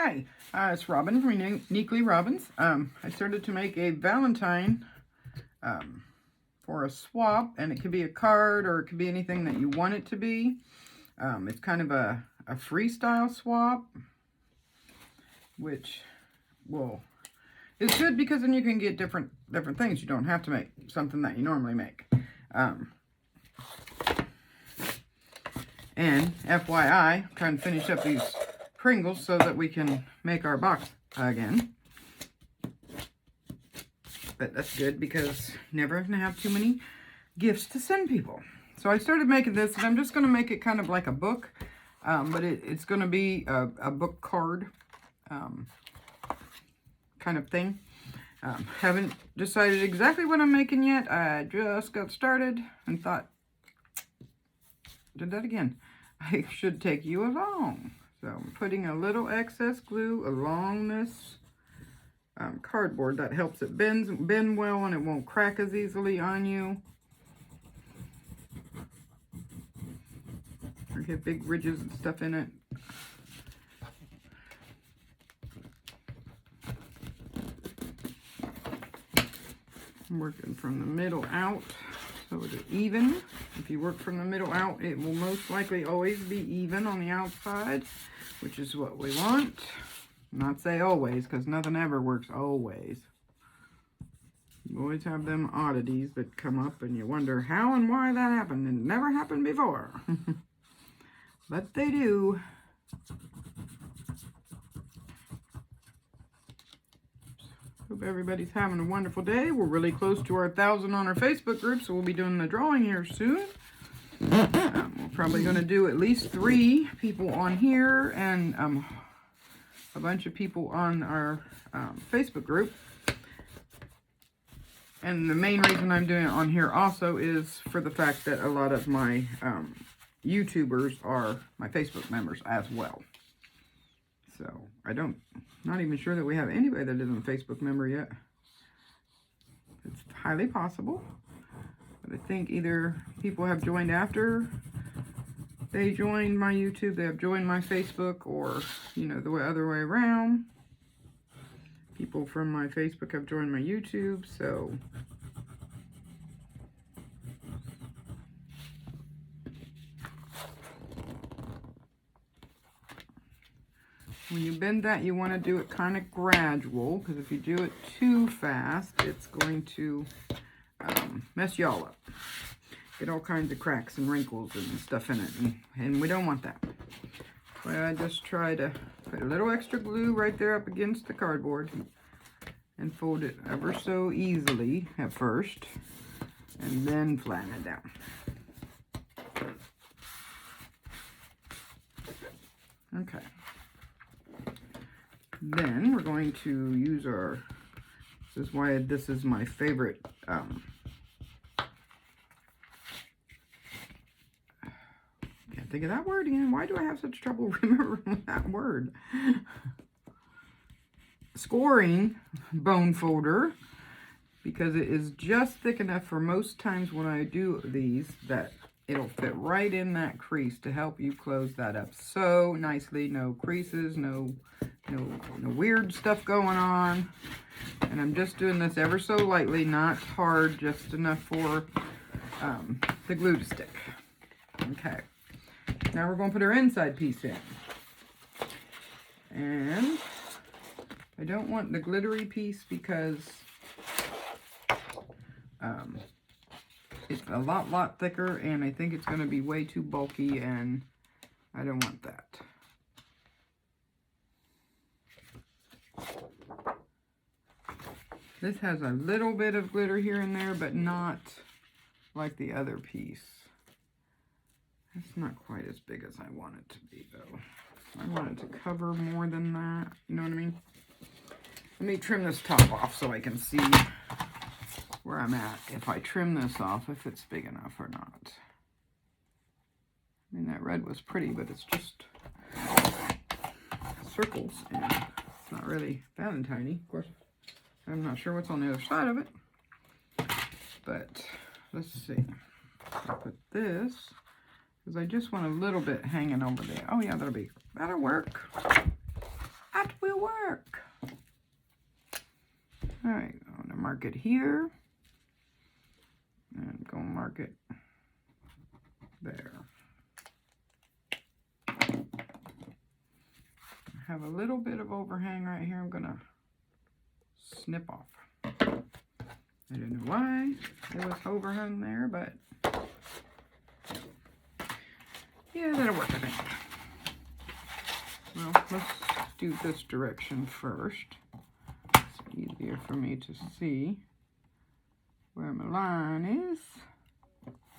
Hi, it's Robin from Uniquelyrobins. I started to make a Valentine for a swap, and it could be a card or it could be anything that you want it to be. It's kind of a freestyle swap, which is good because then you can get different things. You don't have to make something that you normally make. And FYI, I'm trying to finish up these Pringles so that we can make our box again. But that's good because you're never going to have too many gifts to send people. So I started making this, and I'm just going to make it kind of like a book, but it's going to be a book card kind of thing. Haven't decided exactly what I'm making yet. I just got started and thought, did that again. I should take you along. So I'm putting a little excess glue along this cardboard. That helps it bend well, and it won't crack as easily on you. Or get big ridges and stuff in it. I'm working from the middle out so it's even. If you work from the middle out, it will most likely always be even on the outside, which is what we want. Not say always, because nothing ever works always. You always have them oddities that come up and you wonder how and why that happened. It never happened before. But they do. Hope everybody's having a wonderful day. We're really close to our 1,000 on our Facebook group, so we'll be doing the drawing here soon. We're probably going to do at least 3 people on here and a bunch of people on our Facebook group. And the main reason I'm doing it on here also is for the fact that a lot of my YouTubers are my Facebook members as well. So not even sure that we have anybody that isn't a Facebook member yet. It's highly possible. But I think either people have joined after they joined my YouTube, they have joined my Facebook, or, you know, the other way around. People from my Facebook have joined my YouTube, so. When you bend that, you want to do it kind of gradual, because if you do it too fast, it's going to mess y'all up. Get all kinds of cracks and wrinkles and stuff in it, and we don't want that. But I just try to put a little extra glue right there up against the cardboard and fold it ever so easily at first, and then flatten it down. Okay. Then we're going to use our, this is why this is my favorite, can't think of that word again. Why do I have such trouble remembering that word? Scoring bone folder, because it is just thick enough for most times when I do these that it'll fit right in that crease to help you close that up so nicely. No creases, no weird stuff going on. And I'm just doing this ever so lightly, not hard, just enough for the glue to stick. Okay. Now we're going to put our inside piece in. And I don't want the glittery piece because it's a lot thicker, and I think it's going to be way too bulky, and I don't want that. This has a little bit of glitter here and there, but not like the other piece. It's not quite as big as I want it to be, though. I want it to cover more than that. You know what I mean? Let me trim this top off so I can see where I'm at. If I trim this off, if it's big enough or not. I mean, that red was pretty, but it's just circles, and it's not really Valentine-y. Of course, I'm not sure what's on the other side of it. But let's see. I'll put this, because I just want a little bit hanging over there. Oh yeah, that'll work. that will work. All right, I'm gonna mark it here. And go mark it there. I have a little bit of overhang right here. I'm gonna snip off. I don't know why it was overhung there, but yeah, that'll work, I think. Well, let's do this direction first. It's easier for me to see where my line is.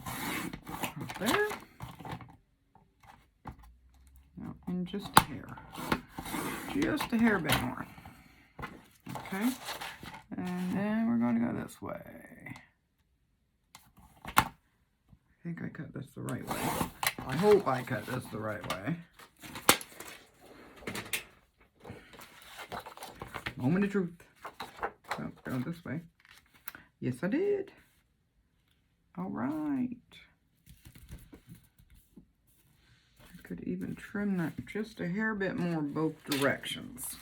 Right there. Now, in just a hair. Just a hair bit more. Okay. And then we're going to go this way. I think I cut this the right way. I hope I cut this the right way. Moment of truth. Oh, go this way. Yes, I did. All right. I could even trim that just a hair bit more both directions.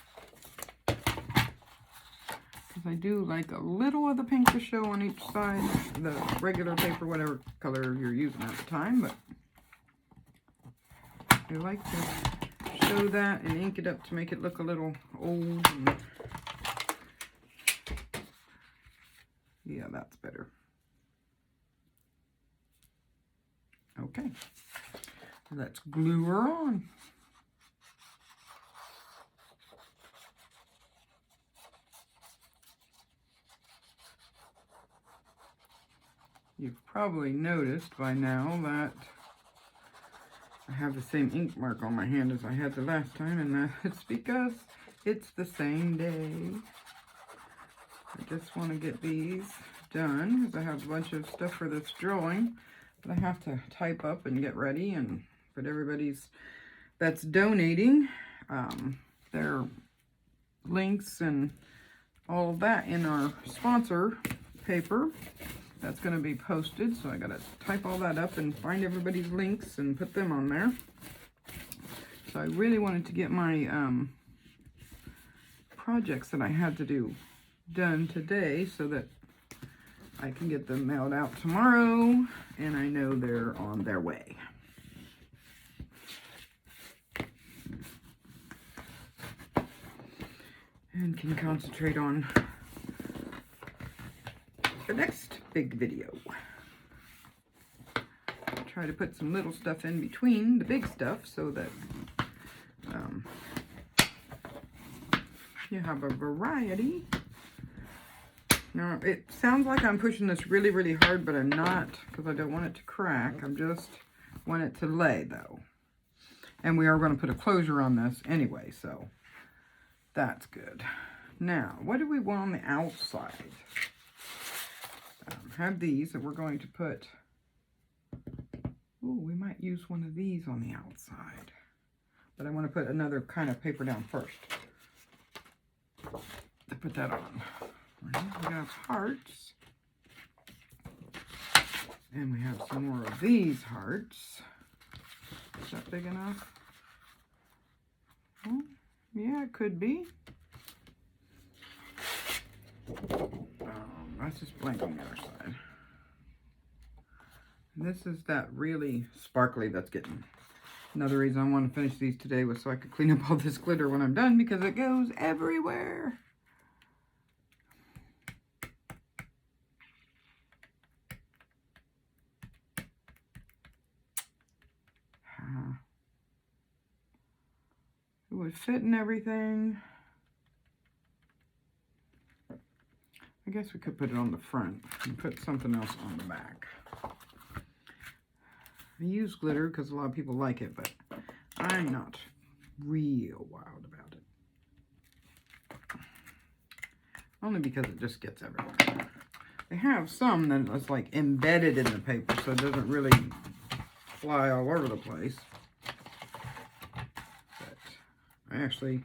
Because I do like a little of the pink to show on each side. The regular paper, whatever color you're using at the time. But I like to show that and ink it up to make it look a little old. And yeah, that's better. Okay, let's glue her on. You've probably noticed by now that I have the same ink mark on my hand as I had the last time, and that's because it's the same day. I just want to get these done because I have a bunch of stuff for this drawing that I have to type up and get ready and put everybody's that's donating their links and all of that in our sponsor paper that's going to be posted. So I got to type all that up and find everybody's links and put them on there. So I really wanted to get my projects that I had to do done today so that I can get them mailed out tomorrow, and I know they're on their way. And can concentrate on the next big video. Try to put some little stuff in between the big stuff so that you have a variety. Now, it sounds like I'm pushing this really, really hard, but I'm not, because I don't want it to crack. I just want it to lay, though. And we are going to put a closure on this anyway, so that's good. Now, what do we want on the outside? Have these that we're going to put... Oh, we might use one of these on the outside. But I want to put another kind of paper down first to put that on. We got hearts. And we have some more of these hearts. Is that big enough? Oh, yeah, it could be. That's just blank on the other side. And this is that really sparkly that's getting. Another reason I want to finish these today was so I could clean up all this glitter when I'm done, because it goes everywhere. It would fit in everything. I guess we could put it on the front and put something else on the back. I use glitter because a lot of people like it, but I'm not real wild about it. Only because it just gets everywhere. They have some that is like embedded in the paper, so it doesn't really fly all over the place. But I actually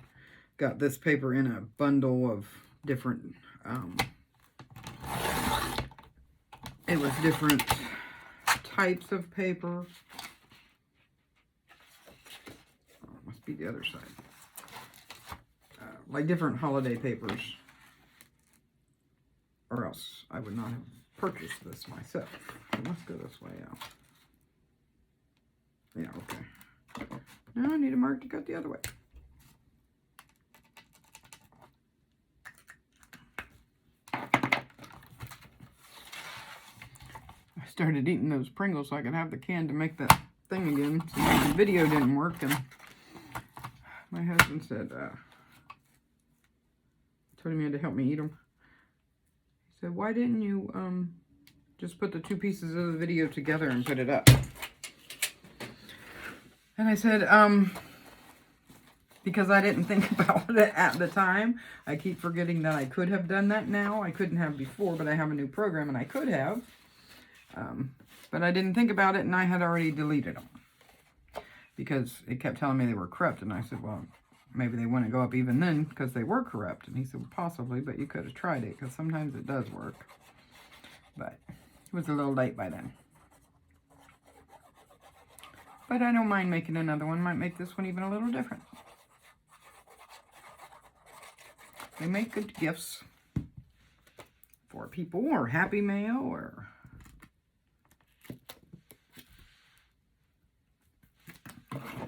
got this paper in a bundle of different, it was different types of paper. Oh, must be the other side. like different holiday papers, or else I would not have purchased this myself. It must go this way out. Yeah, okay. Now I need a mark to cut the other way. I started eating those Pringles so I could have the can to make that thing again. So the video didn't work, and my husband said, told him he had to help me eat them. He said, why didn't you just put the two pieces of the video together and put it up? And I said, because I didn't think about it at the time. I keep forgetting that I could have done that now. I couldn't have before, but I have a new program and I could have. But I didn't think about it, and I had already deleted them. Because it kept telling me they were corrupt, and I said, well, maybe they wouldn't go up even then because they were corrupt. And he said, well, possibly, but you could have tried it because sometimes it does work. But it was a little late by then. But I don't mind making another one. Might make this one even a little different. They make good gifts for people, or Happy Mail, or...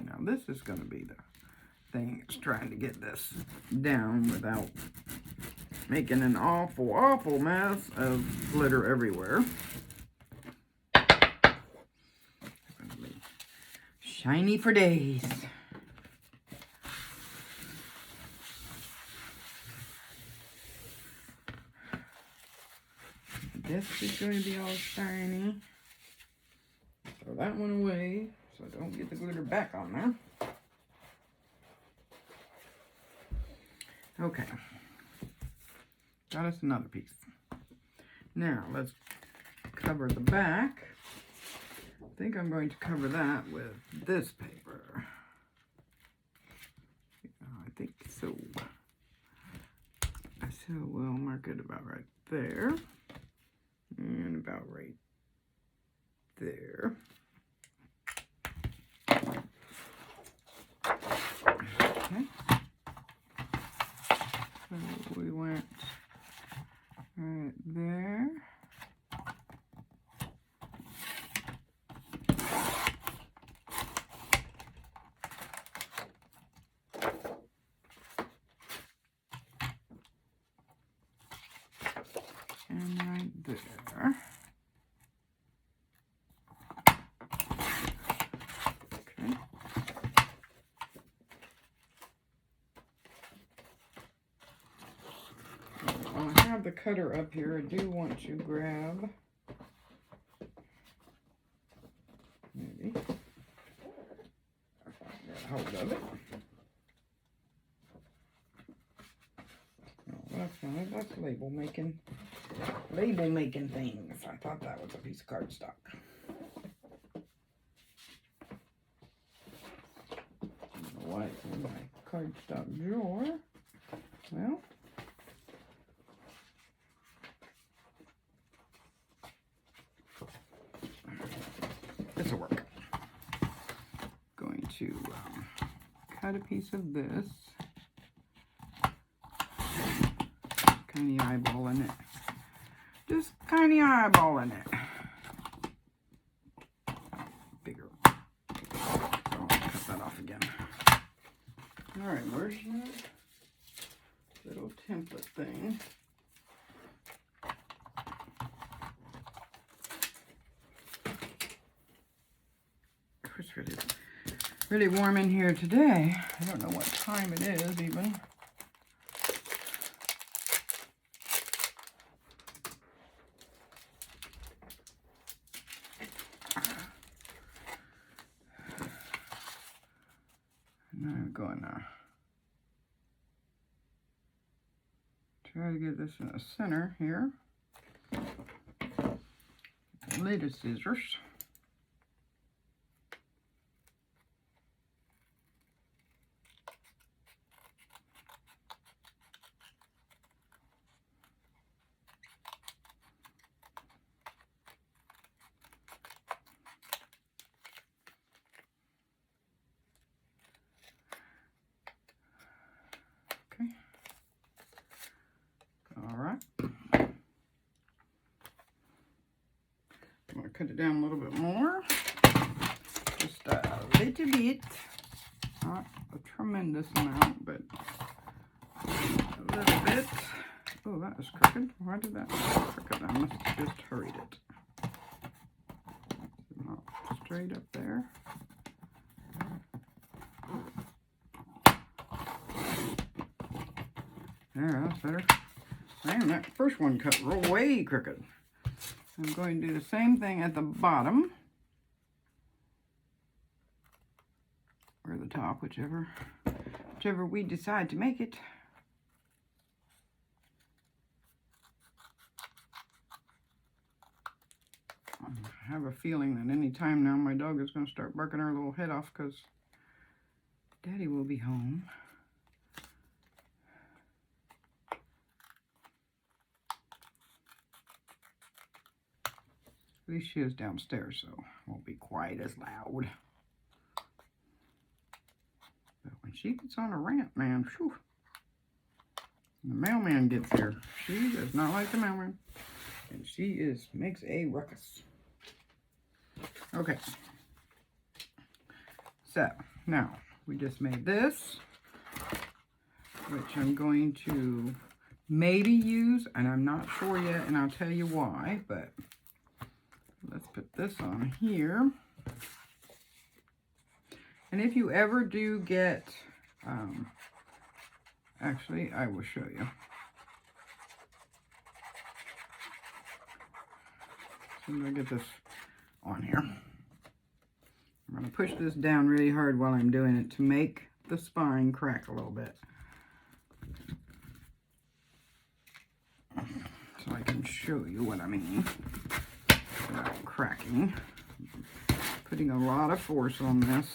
Now this is going to be the thing. It's trying to get this down without making an awful, awful mess of glitter everywhere. Shiny for days. This is going to be all shiny. Throw that one away so I don't get the glitter back on there. Okay. Got us another piece. Now let's cover the back. I think I'm going to cover that with this paper. I think so. So we'll mark it about right there. And about right there. Okay. So we went right there. And right there. Okay. While I have the cutter up here, I do want to grab maybe if I can get a hold of it. No, that's not. That's label making things. I thought that was a piece of cardstock. I don't know why it's in my cardstock drawer. Well, this will work. Going to cut a piece of this. Tiny eyeball in it. Just tiny eyeball in it. Bigger. So I'll cut that off again. Alright, where's that little template thing? It's really warm in here today. I don't know what time it is even. Now I'm going to try to get this in the center here. The latest scissors. Okay. cut it down a little bit more. Just a little bit. Not a tremendous amount, but a little bit. Oh, that is crooked. Why did that crooked? I must have just hurried it. Not straight up there. There, that's better. Man, that first one cut way crooked. I'm going to do the same thing at the bottom. Or the top, whichever we decide to make it. I have a feeling that any time now my dog is going to start barking her little head off because Daddy will be home. At least she is downstairs, so it won't be quite as loud. But when she gets on a rant, man, whew, the mailman gets here. She does not like the mailman. And she makes a ruckus. Okay. So, now, we just made this, which I'm going to maybe use, and I'm not sure yet, and I'll tell you why, but let's put this on here. And if you ever do get, actually, I will show you. So I'm going to get this on here. I'm going to push this down really hard while I'm doing it to make the spine crack a little bit. So I can show you what I mean without cracking. Putting a lot of force on this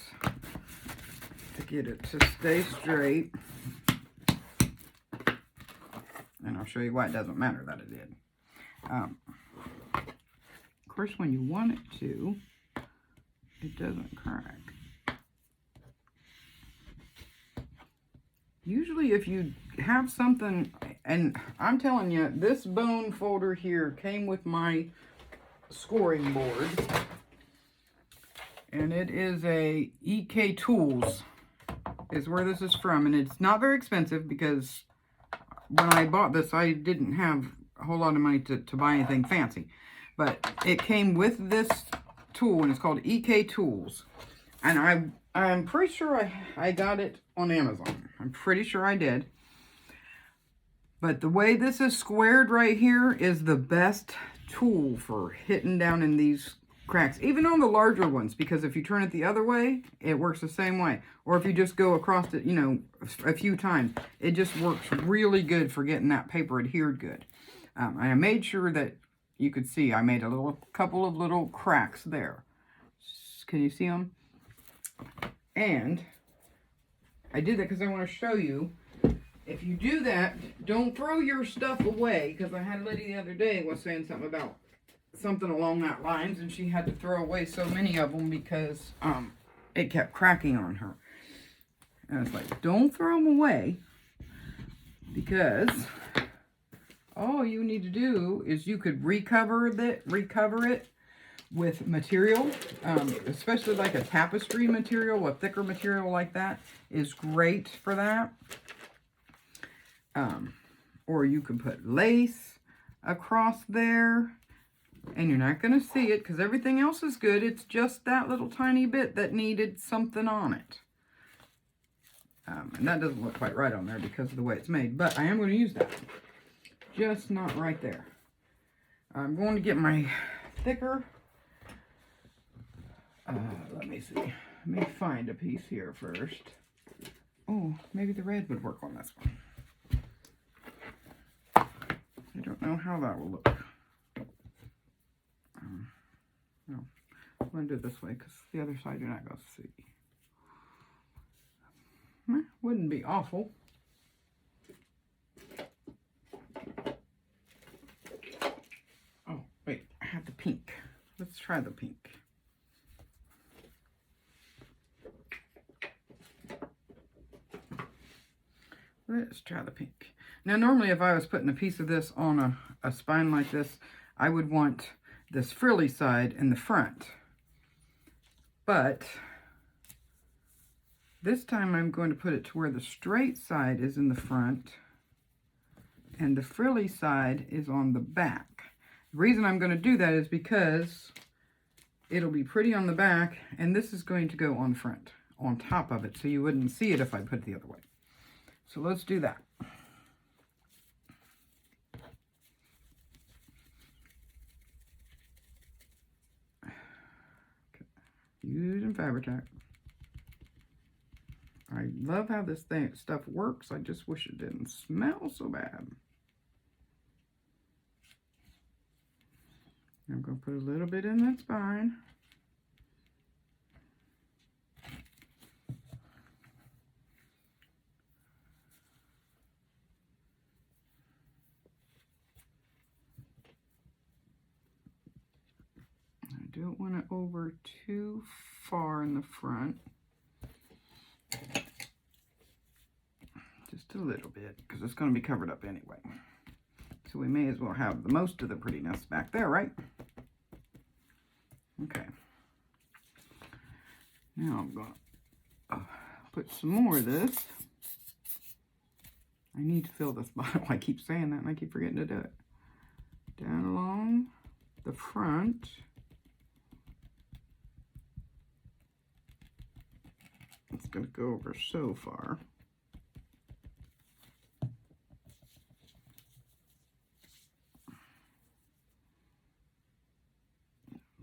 to get it to stay straight. And I'll show you why it doesn't matter that it did. Of course, when you want it to, it doesn't crack. Usually if you have something, and I'm telling you, this bone folder here came with my scoring board. And it is a EK Tools is where this is from. And it's not very expensive because when I bought this, I didn't have a whole lot of money to buy anything fancy. But it came with this tool, and it's called EK Tools. And I'm pretty sure I got it on Amazon. I'm pretty sure I did. But the way this is squared right here is the best tool for hitting down in these cracks. Even on the larger ones, because if you turn it the other way, it works the same way. Or if you just go across it, you know, a few times, it just works really good for getting that paper adhered good. I made sure that you could see I made a couple of little cracks there. Can you see them? And I did that because I want to show you, if you do that, don't throw your stuff away, because I had a lady the other day was saying something about something along that lines, and she had to throw away so many of them because it kept cracking on her. And it's like, don't throw them away, because all you need to do is you could recover it with material, especially like a tapestry material, a thicker material like that is great for that. Or you can put lace across there, and you're not going to see it because everything else is good. It's just that little tiny bit that needed something on it. And that doesn't look quite right on there because of the way it's made, but I am going to use that. Just not right there. I'm going to get my thicker. Let me see. Let me find a piece here first. Oh, maybe the red would work on this one. I don't know how that will look. No, I'm going to do it this way because the other side you're not going to see. Wouldn't be awful. Oh, wait, I have the pink. Let's try the pink. Let's try the pink. Now, normally if I was putting a piece of this on a spine like this, I would want this frilly side in the front. But this time I'm going to put it to where the straight side is in the front and the frilly side is on the back. The reason I'm going to do that is because it'll be pretty on the back, and this is going to go on front, on top of it, so you wouldn't see it if I put it the other way. So let's do that. Okay. Using Fabri-Tac. I love how this stuff works. I just wish it didn't smell so bad. I'm going to put a little bit in that spine. I don't want it over too far in the front. Just a little bit, because it's going to be covered up anyway. So we may as well have the most of the prettiness back there, right? Okay. Now I'm going to put some more of this. I need to fill this bottle. I keep saying that and I keep forgetting to do it. Down along the front. It's going to go over so far.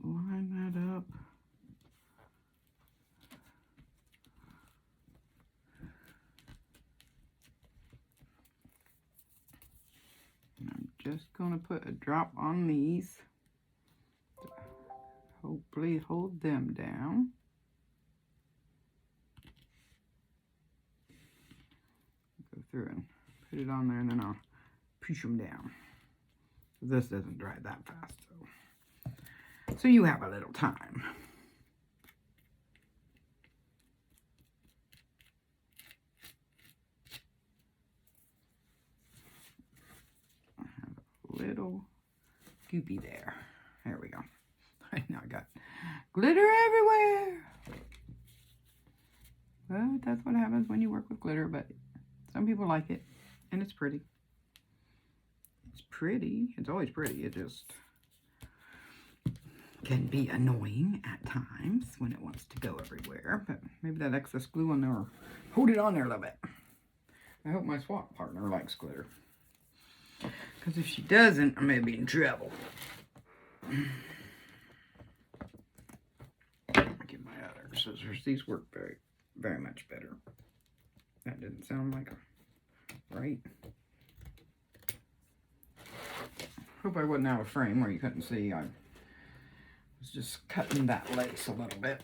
Line that up. And I'm just going to put a drop on these. Hopefully hold them down. Go through and put it on there, and then I'll push them down. This doesn't dry that fast, so you have a little time. I have a little goopy there. There we go. Now I got glitter everywhere. Well, that's what happens when you work with glitter, but some people like it, and it's pretty. It's pretty. It's always pretty. It just can be annoying at times when it wants to go everywhere, but maybe that excess glue on there will hold it on there a little bit. I hope my swap partner likes glitter, because if she doesn't, I may be in trouble. Get my other scissors. These work very, very much better. That didn't sound like right. Hope I wasn't out of frame where you couldn't see. I was just cutting that lace a little bit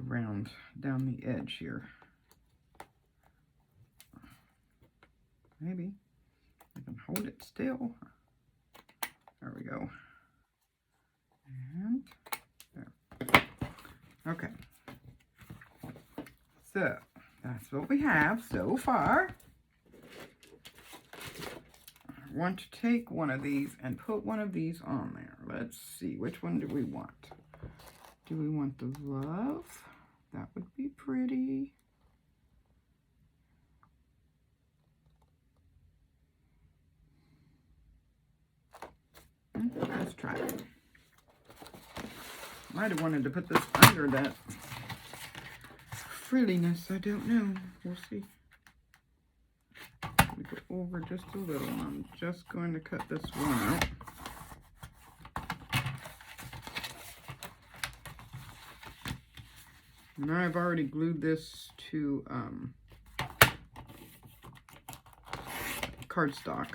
around down the edge here. Maybe I can hold it still. There we go. And there. Okay. So that's what we have so far. I want to take one of these and put one of these on there. Let's see, which one do we want? Do we want the love? That would be pretty. Let's try it. Might have wanted to put this under that frilliness. I don't know. We'll see. Let me go over just a little. I'm just going to cut this one out. And I've already glued this to cardstock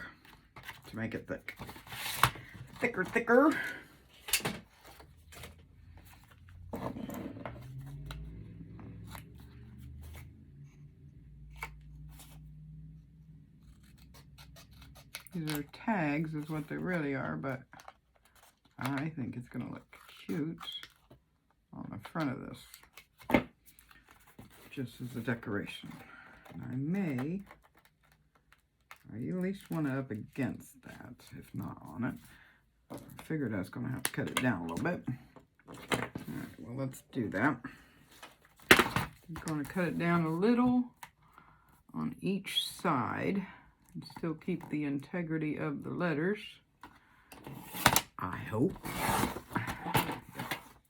to make it thick. Thicker. These are tags is what they really are, but I think it's going to look cute on the front of this, just as a decoration. And I may I at least want to up against that, if not on it. I figured I was going to have to cut it down a little bit. Alright, well, let's do that. I'm going to cut it down a little on each side and still keep the integrity of the letters. I hope.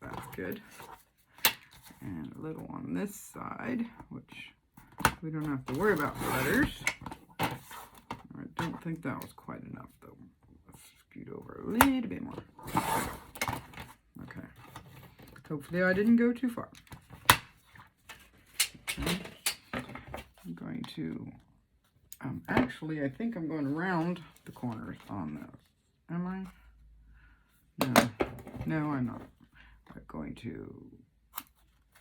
That's good. And a little on this side, which we don't have to worry about the letters. I don't think that was quite enough, though. Let's scoot over a little bit more. Okay. Hopefully I didn't go too far. Okay. I'm going to, actually, I think I'm going to round the corners on those. Am I? No. No, I'm not. I'm going to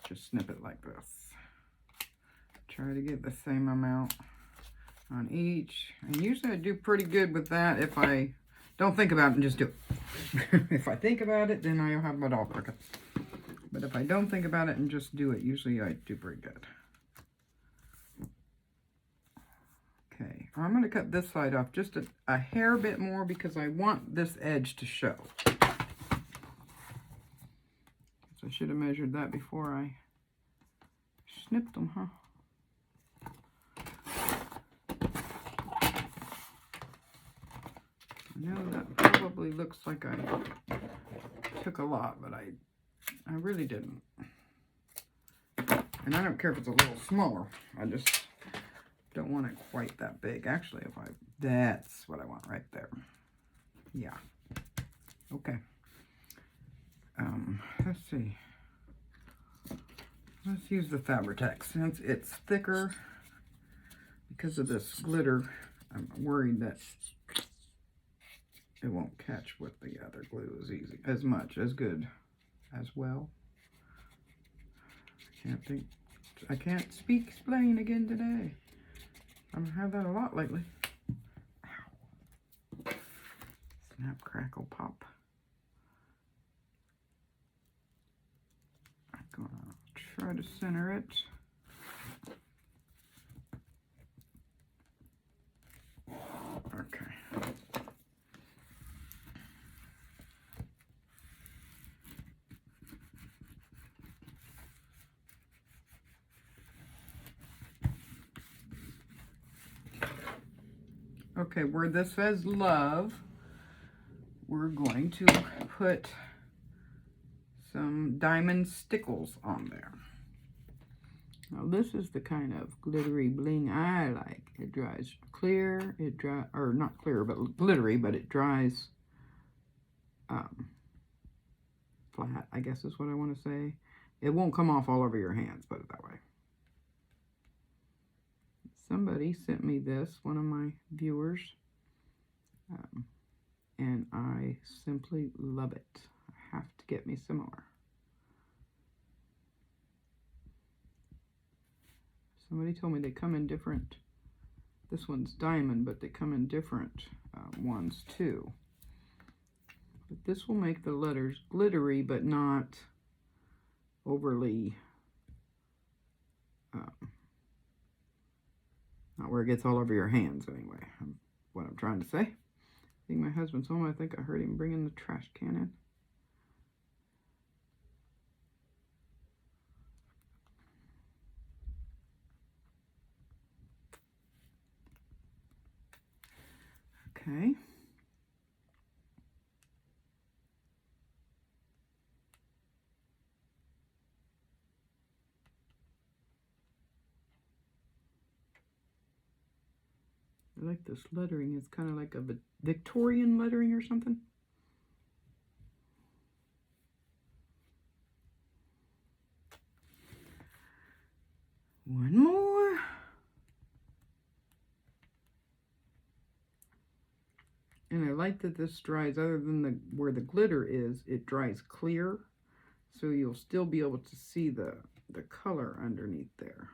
just snip it like this. Try to get the same amount on each. And usually I do pretty good with that if I don't think about it and just do it. If I think about it, then I'll have it all crooked. But if I don't think about it and just do it, usually I do pretty good. Okay, I'm going to cut this side off just a hair bit more because I want this edge to show. So I should have measured that before I snipped them, huh? I know that probably looks like I took a lot, but I really didn't. And I don't care if it's a little smaller. I just don't want it quite that big. Actually, that's what I want right there. Yeah. Okay. Let's see. Let's use the Fabri-Tac. Since it's thicker, because of this glitter, I'm worried that it won't catch with the other glue as good as well. I can't explain again today. I've had that a lot lately. Ow. Snap, crackle, pop. I'm gonna try to center it. Okay. Okay, where this says love, we're going to put some diamond stickles on there. Now this is the kind of glittery bling I like. It dries clear, or not clear, but glittery, but it dries flat, I guess is what I want to say. It won't come off all over your hands, put it that way. Somebody sent me this, one of my viewers, and I simply love it. I have to get me some more. Somebody told me they come in different, this one's diamond, but they come in different ones too. But this will make the letters glittery, but not overly, not where it gets all over your hands anyway, what I'm trying to say. I think my husband's home. I think I heard him bringing the trash can in. Okay. I like this lettering. It's kind of like a Victorian lettering or something. One more. And I like that this dries, other than where the glitter is, it dries clear. So you'll still be able to see the color underneath there.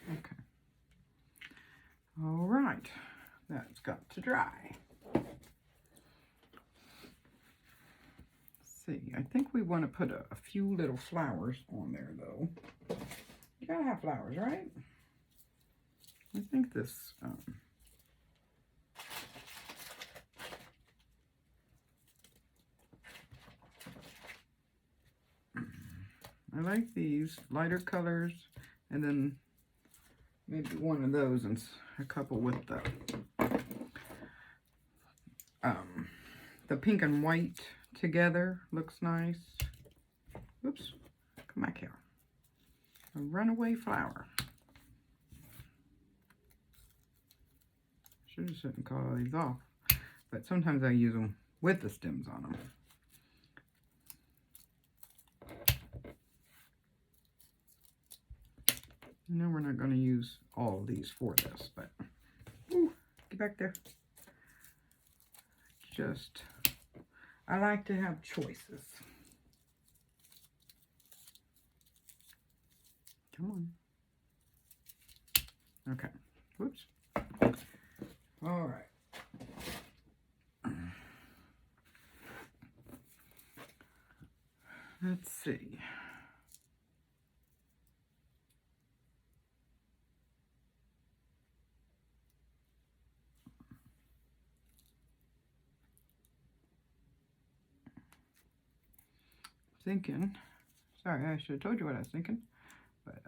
Okay. All right. That's got to dry. See, I think we want to put a few little flowers on there, though. You gotta have flowers, right? I think this, I like these lighter colors, and then maybe one of those and a couple with the pink and white together. Looks nice. Oops, come back here. A runaway flower. Should have shouldn't cut all these off, but sometimes I use them with the stems on them. No, we're not going to use all of these for this, but ooh, get back there. Just, I like to have choices. Come on. Okay. Whoops. All right. Let's see. Thinking, sorry, I should have told you what I was thinking, but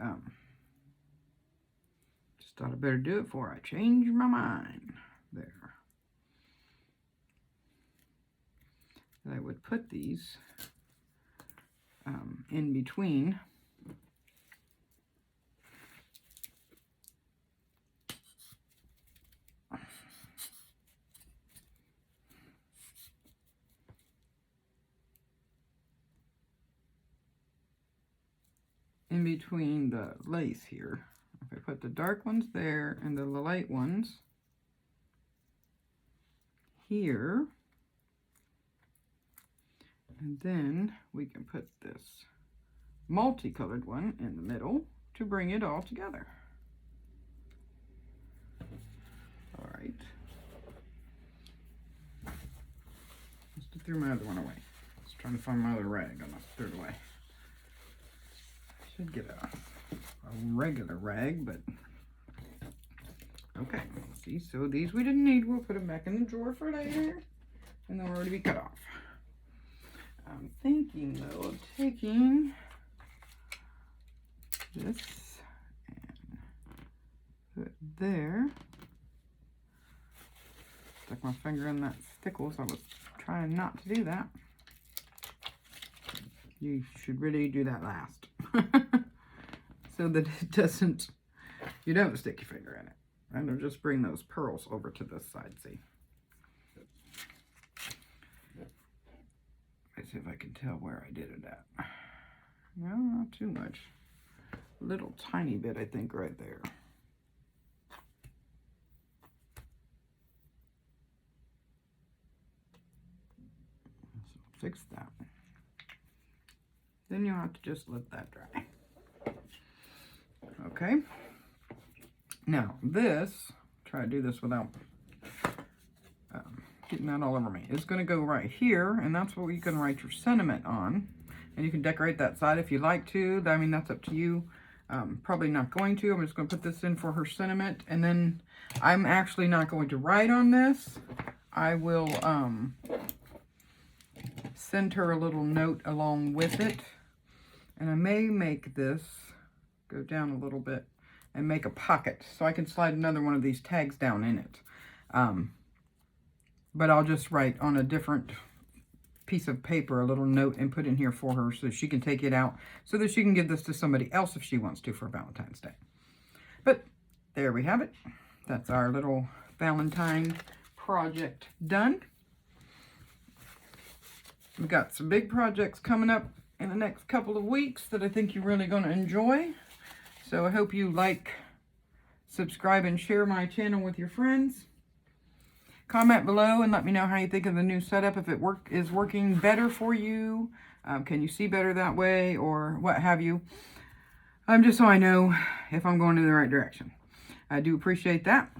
just thought I better do it before I change my mind. There. And I would put these in between the lace here. If I put the dark ones there and the light ones here, and then we can put this multicolored one in the middle to bring it all together. All right. Just threw my other one away. I was trying to find my other rag. I must have threw it away. Should get a regular rag, but okay. See, so these we didn't need. We'll put them back in the drawer for later, and they'll already be cut off. I'm thinking though of taking this and put it there. Stuck my finger in that stickle, so I was trying not to do that. You should really do that last. So that it doesn't, you don't stick your finger in it. And it'll just bring those pearls over to this side, see. Let's see if I can tell where I did it at. No, not too much. A little tiny bit, I think, right there. So fix that. Then you'll have to just let that dry. Okay. Now this, try to do this without getting that all over me. It's going to go right here, and that's what you can write your sentiment on. And you can decorate that side if you like to. I mean, that's up to you. Probably not going to. I'm just going to put this in for her sentiment. And then I'm actually not going to write on this. I will send her a little note along with it. And I may make this go down a little bit and make a pocket so I can slide another one of these tags down in it. But I'll just write on a different piece of paper a little note and put in here for her so she can take it out so that she can give this to somebody else if she wants to for Valentine's Day. But there we have it. That's our little Valentine project done. We've got some big projects coming up in the next couple of weeks that I think you're really going to enjoy. So I hope you like, subscribe, and share my channel with your friends. Comment below and let me know how you think of the new setup, if it is working better for you. Can you see better that way or what have you? Just so I know if I'm going in the right direction. I do appreciate that.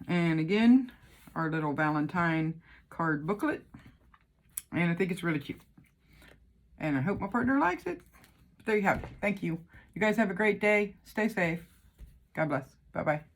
And again, our little Valentine card booklet. And I think it's really cute. And I hope my partner likes it. But there you have it. Thank you. You guys have a great day. Stay safe. God bless. Bye-bye.